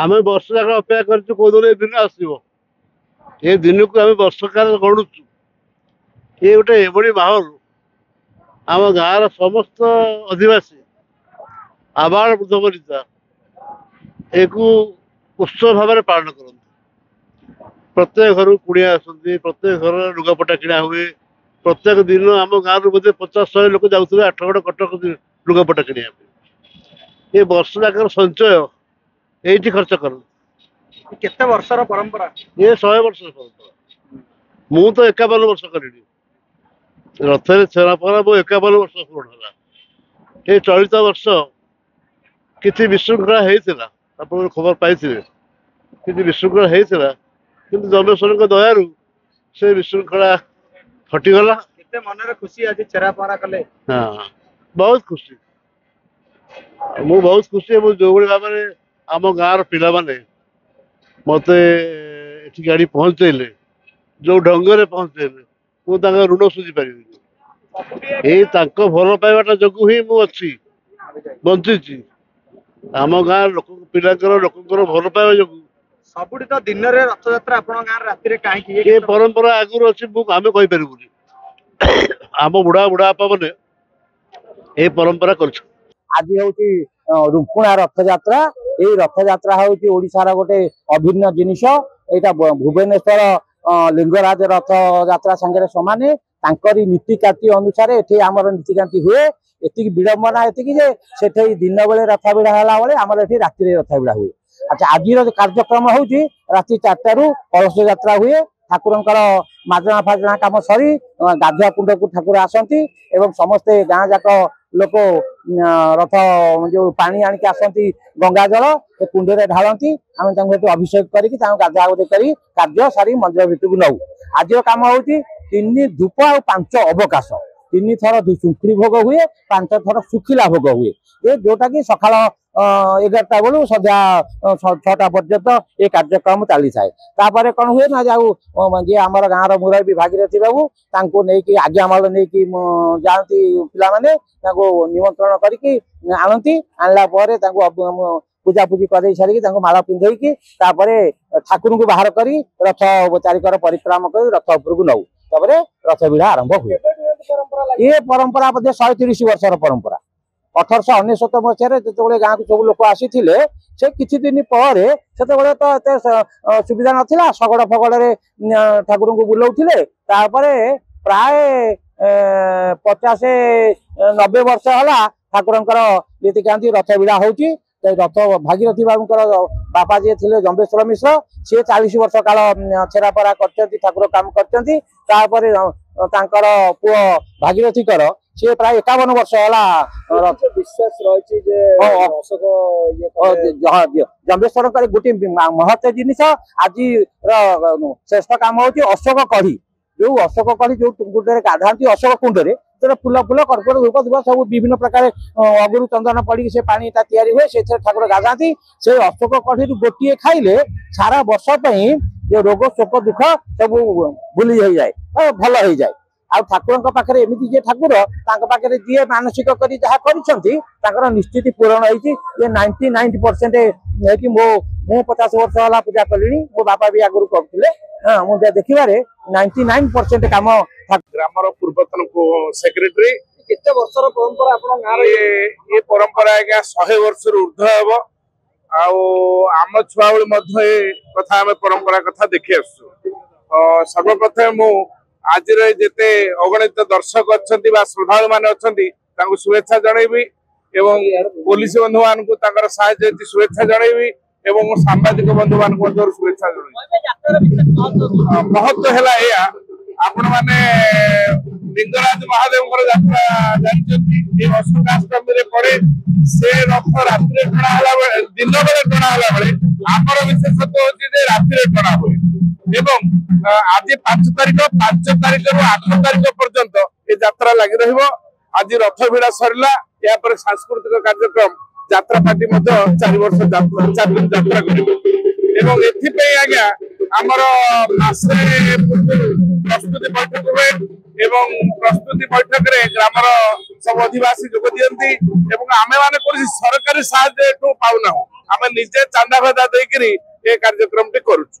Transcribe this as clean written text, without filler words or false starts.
आम वर्ष जाक अपेक्षा कर दिन आसो ये दिन को आम वर्ष काल गणुचु ये गोटे एभली माहौल आम गाँव समस्त अधिवासी आबाल वृद्ध वनिता एक उत्सव भाव पालन करते प्रत्येक घर कुड़िया आसती प्रत्येक घर लुगापटा किणा हुए प्रत्येक दिन आम गाँव बोधे 50-100 लोक जाऊे आठगड़ कटक लुगापटा किणा ये वर्ष जाक संचय ये खर्च कर केते वर्षर परंपरा ये 100 वर्ष परंपरा मु तो 51 वर्ष कर रथ छेरा पर मो 51 वर्ष पूर्ण है ये चलित वर्ष किसी विशृंखला होता आप खबर पाई कि विशृंखला होता कि जमेश्वर दयारू से विशृंखला हटिगला मन खुशी आज छेरा पहरा कले हाँ बहुत खुशी मु बहुत खुशी जो भाव में आम गाँव पिला माने मत गाड़ी पहुँचेले जो ढंग पहुँचेले मुझे ऋण सुझी पारि यही भल पाइबाटा जो ही मुझे बंची आम गाँव लोक पिला लोक भल पाइबा जो सबुठी तो दिन में रथ यात्रा आप राति कहीं परंपरा आगुरी अच्छी आम कहीपर आम बुढ़ा बुढ़ा बापा मैंने ये परंपरा कर आज हूँ रुकुणा रथ यात्रा ये रथ यात्रा हूँ ओडिशार गोटे अभिन्न जिनिस यहाँ भुवनेश्वर लिंगराज रथ यात्रा संगे सामान तांकरी नीतिकाती अनुसार ये आमर नीतिकांति हुए एति विडंबना एति से दिन बेले रथ भिड़ा है आमर ये राति रथ भिड़ा हुए। अच्छा आज कार्यक्रम हूँ राति 4टारू कलश यात्रा हुए ठाकुरंकर माजना फाजना काम सरी गाधुआ कुंड को ठाकुर आसती एवं समस्ते गाँ जाक लोक रथ जो पानी आणिक आसती गंगा जल कुंडे ढालती आम अभिषेक करके गाधा गोधे कर कार्य सारी मंदिर भितर नौ आज कम हूँ 3 धूप और 5 अवकाश 3 थर सुखी भोग हुए 5 थर सुखिला भोग हुए ये जोटा कि सकाल 11टा बेलू सन्ध्या 6टा पर्यंत ये कार्यक्रम चली थाए कौन हुए ना जाऊ जी आम गाँव मुरबी भागीरथी बाबू नहीं आज्ञामाल नहीं जाती पिला निमंत्रण करके आनती आणला पूजा पूजी कर सारी माला पिंधेकी ठाकुर को बाहर कर रथ चारिकर परिक्रमा कर रथ उपरकू नौ रथ भिड़ा आरंभ हुए ये परंपरा 130 वर्षर परंपरा 1899 मसीह जो गाँव को सब लोक आसी से किछि दिन पर से तो एत सुविधा नाला शगड़ फगड़े ठाकुर को बुलाऊे प्राय 50-90 वर्ष है ठाकुरंकर नीतिकांति रथ भिड़ा होची रथ भागीरथी बाबूर बापा जी थे जम्बेश्वर मिश्र सी 40 वर्ष काल छेरापरा कर ठाकुर काम कर पुओ भागीरथी कर सी प्राय 51 वर्ष है विश्वास रही जम्बेश्वर गोटे महत्व जिनिस आज श्रेष्ठ काम हूँ अशोक कढ़ी जो अशोक कढ़ी जो कुंडे गाधाती अशोक कुंडे फूल फूल कर्पूर धूप धूप सब विभिन्न प्रकार अगुरु चंदन पड़ी से पानी हुए से ठाकुर गाधाती से अशोक कढ़ी गोटे खाइले सारा वर्ष जो रोग शोक दुख सब भूली हो जाए भल हो जाए आ ठाकुर पाखे एमती जे ठाकुर पाखे जी मानसिक कर निश्चित पूरण होती 99% मो 50 वर्ष है पूजा कली मो बापा भी आगुरी करते हाँ मुझे देखिए 99% काम ग्रामर पूर्वतन सेक्रेटरी केते वर्षर परंपरा आपन गाँव ये परंपरा आज्ञा 100 वर्ष ऊर्ध्व हे आम छुआ बेले कथा आम परंपरा कथा देखी आसु सर्वप्रथम मु आज जेते अगणित दर्शक अच्छा श्रद्धालु मान अच्छा शुभेच्छा जनइबी एवं पुलिस बंधु मान शुभेच्छा जनइबी एवं सांबादिक बंधु मान शुभेच्छा जनइबी महत्व है आपण माने लिंगराज महादेव यात्रा जानते अशोकाष्टमी पड़े से रथ रात्रि टणा दिन बेले टणा आमर विशेषत्व होती राति टणा हुए एवं आज 5 तारिख रु 8 तारिख पर्यंत ये यात्रा लगी रहिबो आज रथ भिड़ा सरला या पर सांस्कृतिक कार्यक्रम यात्रा पार्टी 4 वर्ष यात्रा करिबो एवं एथि आज्ञा आमर मासे प्रस्तुति बैठक हुए एवं प्रस्तुति बैठक रे ग्रामर सब अधिवासी जोग दियंती एवं आमे माने सरकारी साहाय्य पाउना आम निजे चांदा भदा देकर ये कार्यक्रम टी करुଛୁ।